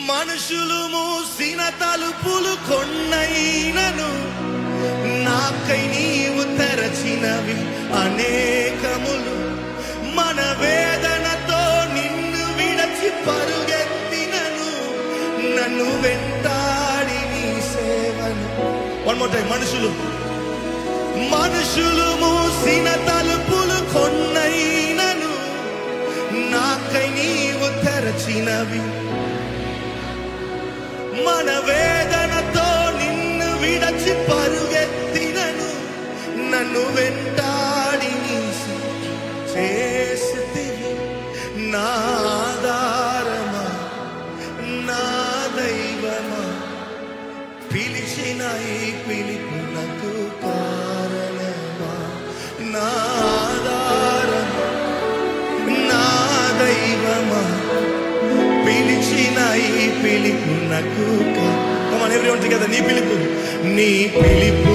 మనుషులు మూసిన తలుపులు కొన్నైనను నాకై నీవు తెరచినవి అనేకములు. మన వేదనతో నిన్ను విడచి పరుగెత్తినను నన్ను వెంటాడి నీ సేవను. One more time. మనుషులు మూసిన తలుపులు కొన్నైనను నాకై నీవు తెరచినవి. మన వేదనతో నిన్ను విడచి పరుగెత్తినను నన్ను వెంటాడి నీ చేసితివి. నా ఆధారమా నా దైవమా పిలిచిన ఈ పిలుపునకు కారణమా. నా ఆధారమా నా దైవమా పిలిచిన ఈ పిలుపునకు. Come on everyone together. నీ పిలుపు